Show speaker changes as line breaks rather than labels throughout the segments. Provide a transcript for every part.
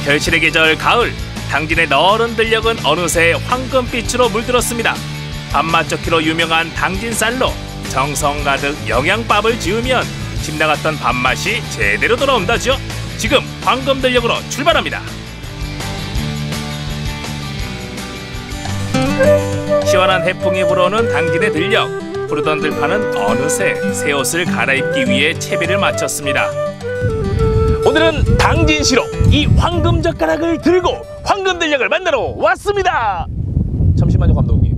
결실의 계절 가을, 당진의 너른 들녘은 어느새 황금빛으로 물들었습니다. 밥맛 좋기로 유명한 당진쌀로 정성 가득 영양밥을 지으면 집 나갔던 밥맛이 제대로 돌아온다죠. 지금 황금 들녘으로 출발합니다. 시원한 해풍이 불어오는 당진의 들녘. 푸르던 들판은 어느새 새 옷을 갈아입기 위해 채비를 마쳤습니다. 오늘은 당진시로 이 황금 젓가락을 들고 황금 들녘을 만나러 왔습니다. 잠시만요, 감독님.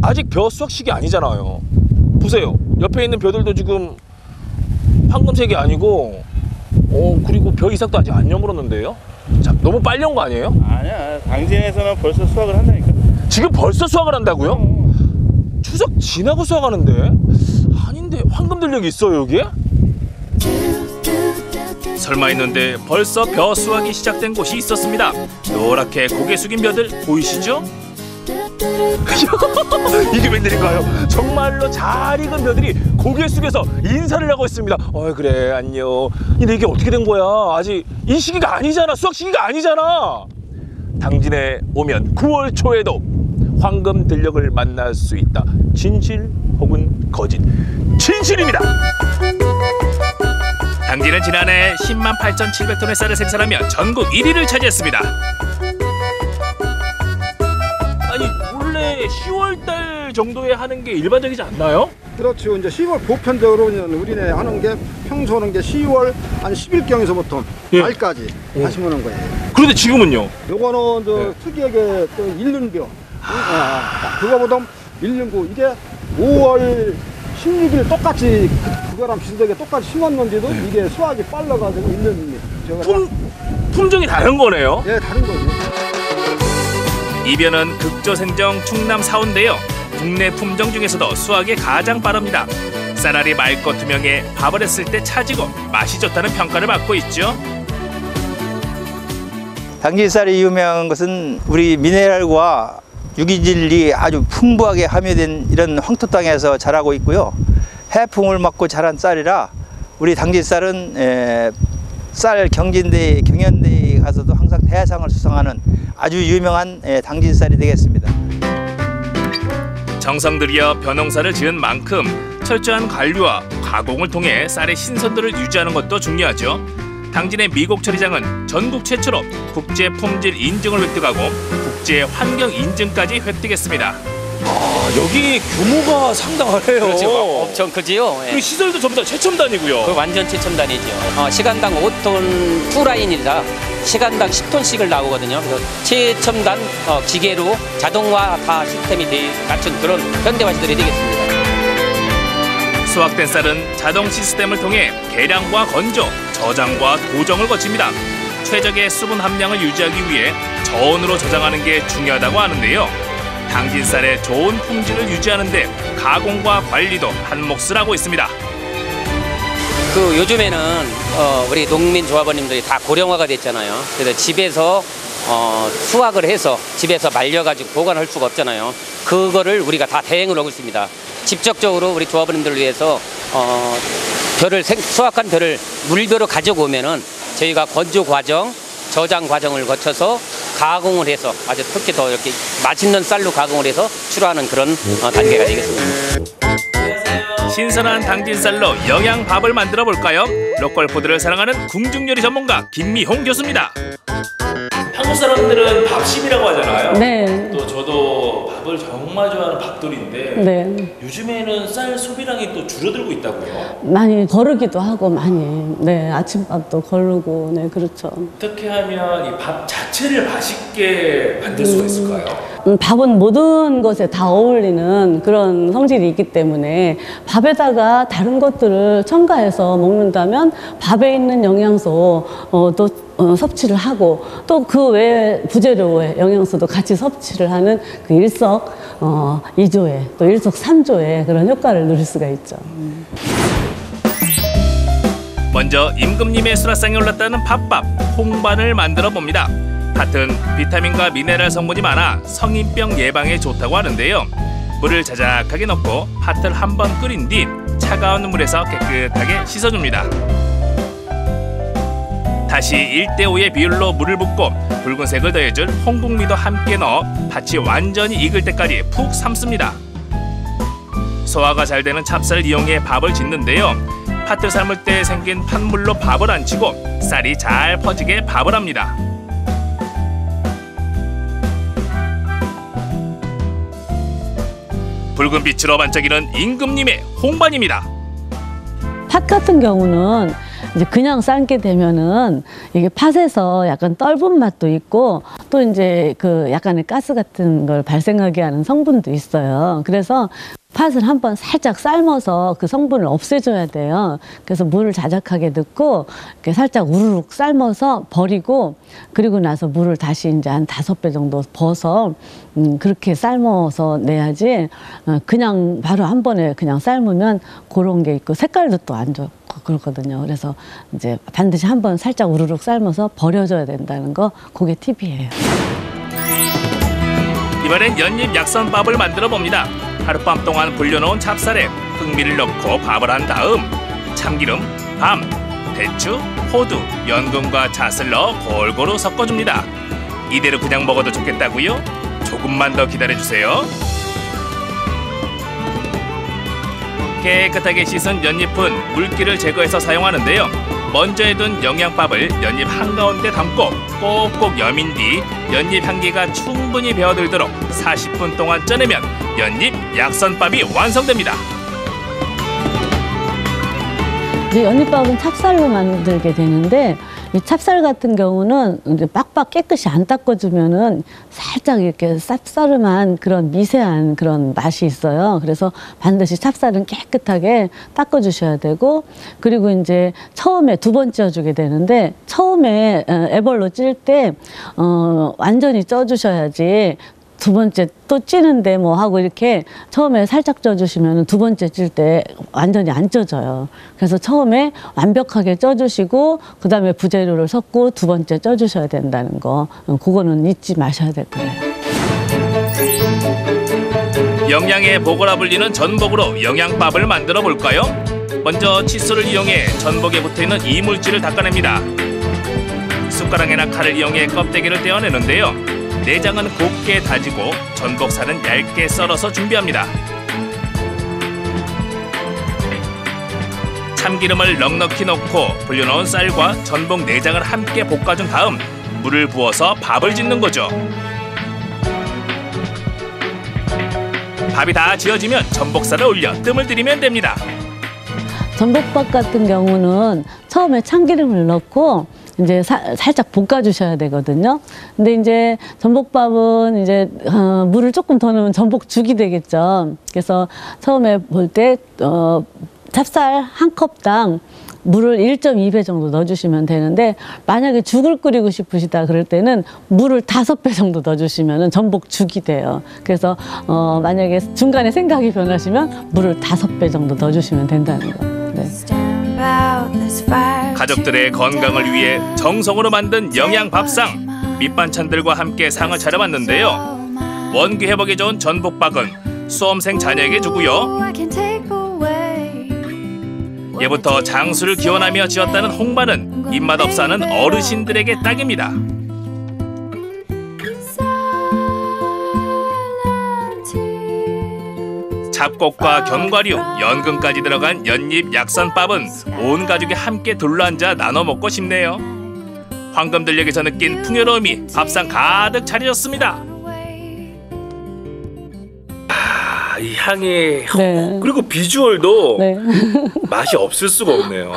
아직 벼 수확 시기 아니잖아요. 보세요, 옆에 있는 벼들도 지금 황금색이 아니고 그리고 벼 이삭도 아직 안 여물었는데요. 자, 너무 빨리 온 거 아니에요?
아니야, 당진에서는 벌써 수확을 한다니까.
지금 벌써 수확을 한다고요? 추석 지나고 수확하는데? 아닌데 황금 들녘이 있어요, 여기에? 설마 했는데 벌써 벼 수확이 시작된 곳이 있었습니다. 노랗게 고개 숙인 벼들 보이시죠? 이게 웬일인가요? 정말로 잘 익은 벼들이 고개 숙여서 인사를 하고 있습니다. 그래, 안녕. 근데 이게 어떻게 된 거야? 아직 이 시기가 아니잖아. 수확 시기가 아니잖아. 당진에 오면 9월 초에도 황금 들녘을 만날 수 있다. 진실 혹은 거짓? 진실입니다. 당진은 지난해 10만 8,700톤의 쌀을 생산하며 전국 1위를 차지했습니다. 아니, 원래 10월달 정도에 하는 게 일반적이지 않나요?
그렇죠. 이제 10월 보편적으로는 우리네 하는 게 평소 하는 게 10월 한 10일경에서부터 말까지 하시는 거예요.
그런데 지금은요?
요거는 저 특이하게 또 일륜벼. 그거보다 일륜구 이게 5월 16일 똑같이 그거랑 비슷하게 똑같이 심었는데도 이게 수확이 빨라가지고 1년입니다.
품종이 다른 거네요?
예, 다른 거죠.
이 벼는 극조생정 충남 사원인데요. 국내 품종 중에서도 수확이 가장 빠릅니다. 쌀알이 맑고 투명해 밥을 했을 때 차지고 맛이 좋다는 평가를 받고 있죠.
당진쌀이 유명한 것은 우리 미네랄과 유기질이 아주 풍부하게 함유된 이런 황토 땅에서 자라고 있고요. 해풍을 맞고 자란 쌀이라 우리 당진쌀은 쌀 경진대회, 경연대회에 가서도 항상 대상을 수상하는 아주 유명한 당진쌀이 되겠습니다.
정성 들여 벼농사를 지은 만큼 철저한 관리와 가공을 통해 쌀의 신선도를 유지하는 것도 중요하죠. 당진의 미곡 처리장은 전국 최초로 국제 품질 인증을 획득하고 국제 환경 인증까지 획득했습니다. 여기 규모가 상당하네요.
그렇죠. 엄청 크지요.
그 시설도 전부 다 최첨단이고요.
그 완전 최첨단이죠. 시간당 5톤 투라인이라 시간당 10톤씩을 나오거든요. 그래서 최첨단 기계로 자동화 다 시스템이 갖춘 그런 현대화 시설이 되겠습니다.
수확된 쌀은 자동 시스템을 통해 계량과 건조, 저장과 도정을 거칩니다. 최적의 수분 함량을 유지하기 위해 저온으로 저장하는 게 중요하다고 하는데요. 당진쌀의 좋은 품질을 유지하는 데 가공과 관리도 한 몫을 하고 있습니다.
그 요즘에는 우리 농민 조합원님들이 다 고령화가 됐잖아요. 그래서 집에서 수확을 해서 집에서 말려가지고 보관할 수가 없잖아요. 그거를 우리가 다 대행을 하고 있습니다. 직접적으로 우리 조합원님들을 위해서 수확한 벼를 물벼로 가지고 오면은 저희가 건조 과정, 저장 과정을 거쳐서 가공을 해서 아주 특히 더 이렇게 맛있는 쌀로 가공을 해서 출하하는 그런 단계가 되겠습니다.
신선한 당진쌀로 영양밥을 만들어 볼까요? 로컬 푸드를 사랑하는 궁중요리 전문가 김미홍 교수입니다. 한국 사람들은 밥심이라고 하잖아요.
네.
또 저도 밥을 정말 좋아하는 밥돌인데
네.
요즘에는 쌀 소비량이 또 줄어들고 있다고요?
많이 거르기도 하고 많이. 네, 아침밥도 거르고. 네, 그렇죠.
어떻게 하면 이 밥 자체를 맛있게 만들 수가 있을까요?
밥은 모든 것에 다 어울리는 그런 성질이 있기 때문에 밥에다가 다른 것들을 첨가해서 먹는다면 밥에 있는 영양소 또 섭취를 하고 또 그 외에 부재료의 영양소도 같이 섭취를 하는 그 일석이조의 또 일석삼조의 그런 효과를 누릴 수가 있죠.
먼저 임금님의 수라상에 올랐다는 팥밥, 홍반을 만들어 봅니다. 팥은 비타민과 미네랄 성분이 많아 성인병 예방에 좋다고 하는데요. 물을 자작하게 넣고 팥을 한번 끓인 뒤 차가운 물에서 깨끗하게 씻어줍니다. 다시 1대5의 비율로 물을 붓고 붉은색을 더해줄 홍국미도 함께 넣어 팥이 완전히 익을 때까지 푹 삶습니다. 소화가 잘 되는 찹쌀을 이용해 밥을 짓는데요. 팥을 삶을 때 생긴 팥물로 밥을 안 치고 쌀이 잘 퍼지게 밥을 합니다. 붉은 빛으로 반짝이는 임금님의 홍반입니다.
팥 같은 경우는 이제 그냥 삶게 되면은 이게 팥에서 약간 떫은 맛도 있고 또 이제 그 약간의 가스 같은 걸 발생하게 하는 성분도 있어요. 그래서 팥을 한번 살짝 삶아서 그 성분을 없애줘야 돼요. 그래서 물을 자작하게 넣고 이렇게 살짝 우르륵 삶아서 버리고 그리고 나서 물을 다시 이제 한 5배 정도 부어서 그렇게 삶아서 내야지 그냥 바로 한 번에 그냥 삶으면 그런 게 있고 색깔도 또 안 좋고 그렇거든요. 그래서 이제 반드시 한번 살짝 우르륵 삶아서 버려줘야 된다는 거 그게 팁이에요.
이번엔 연잎 약선밥을 만들어 봅니다. 하룻밤 동안 불려놓은 찹쌀에 흑미를 넣고 밥을 한 다음 참기름, 밤, 배추, 호두, 연근과 잣을 넣어 골고루 섞어줍니다. 이대로 그냥 먹어도 좋겠다고요? 조금만 더 기다려주세요. 깨끗하게 씻은 연잎은 물기를 제거해서 사용하는데요. 먼저 해둔 영양밥을 연잎 한가운데 담고 꼭꼭 여민 뒤 연잎 향기가 충분히 배어들도록 40분 동안 쪄내면 연잎 약선밥이 완성됩니다.
이제 연잎밥은 찹쌀로 만들게 되는데 이 찹쌀 같은 경우는 이제 빡빡 깨끗이 안 닦아주면은 살짝 이렇게 쌉싸름한 그런 미세한 그런 맛이 있어요. 그래서 반드시 찹쌀은 깨끗하게 닦아주셔야 되고 그리고 이제 처음에 2번 쪄주게 되는데 처음에 애벌로 찔 때 완전히 쪄주셔야지 2번째 또 찌는데 뭐 하고 이렇게 처음에 살짝 쪄주시면 2번째 찔 때 완전히 안 쪄져요. 그래서 처음에 완벽하게 쪄주시고 그 다음에 부재료를 섞고 2번째 쪄주셔야 된다는 거 그거는 잊지 마셔야 될 거예요.
영양의 보고라 불리는 전복으로 영양밥을 만들어 볼까요? 먼저 칫솔을 이용해 전복에 붙어있는 이물질을 닦아냅니다. 숟가락이나 칼을 이용해 껍데기를 떼어내는데요. 내장은 곱게 다지고 전복살은 얇게 썰어서 준비합니다. 참기름을 넉넉히 넣고 불려놓은 쌀과 전복 내장을 함께 볶아준 다음 물을 부어서 밥을 짓는 거죠. 밥이 다 지어지면 전복살을 올려 뜸을 들이면 됩니다.
전복밥 같은 경우는 처음에 참기름을 넣고 이제 살짝 볶아주셔야 되거든요. 근데 이제 전복밥은 이제 물을 조금 더 넣으면 전복죽이 되겠죠. 그래서 처음에 볼 때 찹쌀 한 컵당 물을 1.2배 정도 넣어주시면 되는데 만약에 죽을 끓이고 싶으시다 그럴 때는 물을 5배 정도 넣어주시면 전복죽이 돼요. 그래서 만약에 중간에 생각이 변하시면 물을 5배 정도 넣어주시면 된다는 거. 네.
가족들의 건강을 위해 정성으로 만든 영양밥상 밑반찬들과 함께 상을 차려봤는데요. 원기 회복에 좋은 전복밥은 수험생 자녀에게 주고요. 예부터 장수를 기원하며 지었다는 홍반은 입맛 없사는 어르신들에게 딱입니다. 잡곡과 견과류, 연근까지 들어간 연잎 약선밥은 온 가족이 함께 둘러앉아 나눠 먹고 싶네요. 황금들녘에서 느낀 풍요로움이 밥상 가득 차려졌습니다. 이 향이
네.
그리고 비주얼도
네.
맛이 없을 수가 없네요.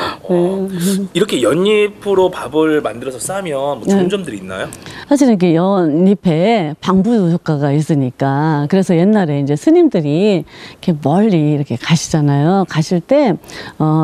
이렇게 연잎으로 밥을 만들어서 싸면 뭐 좋은 점들이 있나요?
사실은 이렇게 연잎에 방부 효과가 있으니까 그래서 옛날에 이제 스님들이 이렇게 멀리 이렇게 가시잖아요. 가실 때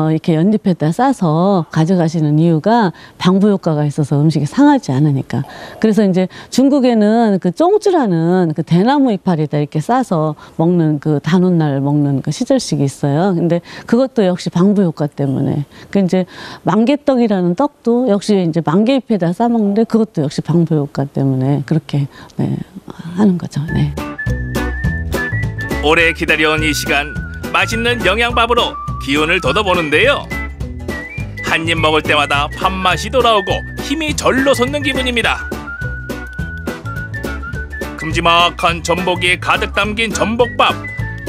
이렇게 연잎에다 싸서 가져가시는 이유가 방부 효과가 있어서 음식이 상하지 않으니까. 그래서 이제 중국에는 그 쫑주라는 그 대나무 이파리에다 이렇게 싸서 먹는 그 단오날 먹는 그 시절식이 있어요. 근데 그것도 역시 방부 효과 때문에. 그 이제 만개떡이라는 떡도 역시 이제 만개잎에다 싸 먹는데 그것도 역시 방부 효과 때문에 그렇게 네, 하는 거죠. 네.
오래 기다려온 이 시간, 맛있는 영양밥으로 기운을 돋워보는데요. 한 입 먹을 때마다 밥맛이 돌아오고 힘이 절로 솟는 기분입니다. 큼지막한 전복이 가득 담긴 전복밥.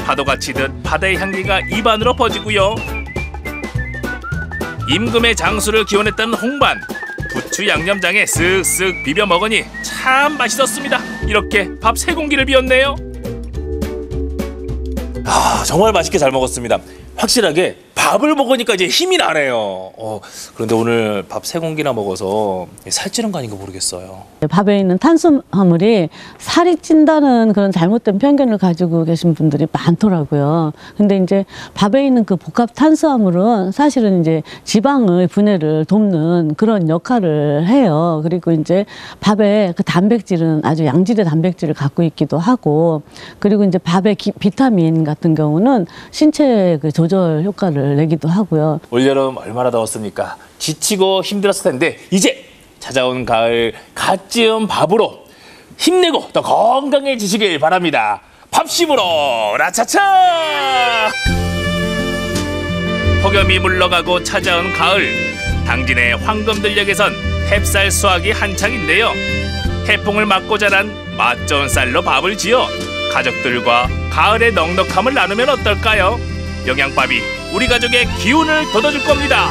파도가 치듯 바다의 향기가 입안으로 퍼지고요. 임금의 장수를 기원했던 홍반. 부추 양념장에 쓱쓱 비벼 먹으니 참 맛있었습니다. 이렇게 밥 3공기를 비웠네요. 아, 정말 맛있게 잘 먹었습니다. 확실하게 밥을 먹으니까 이제 힘이 나네요. 그런데 오늘 밥 3공기나 먹어서 살찌는 거 아닌가 모르겠어요.
밥에 있는 탄수화물이 살이 찐다는 그런 잘못된 편견을 가지고 계신 분들이 많더라고요. 근데 이제 밥에 있는 그 복합 탄수화물은 사실은 이제 지방의 분해를 돕는 그런 역할을 해요. 그리고 이제 밥에 그 단백질은 아주 양질의 단백질을 갖고 있기도 하고, 그리고 이제 밥의 비타민 같은 경우는 신체 그 조절 효과를 내기도 하고요.
올여름 얼마나 더웠습니까? 지치고 힘들었을 텐데 이제 찾아온 가을 갓 지은 밥으로 힘내고 더 건강해지시길 바랍니다. 밥심으로 라차차! 폭염이 물러가고 찾아온 가을. 당진의 황금들녘에선 햅쌀 수확이 한창인데요. 해풍을 맞고 자란 맛 좋은 쌀로 밥을 지어 가족들과 가을의 넉넉함을 나누면 어떨까요? 영양밥이 우리 가족의 기운을 돋워줄 겁니다.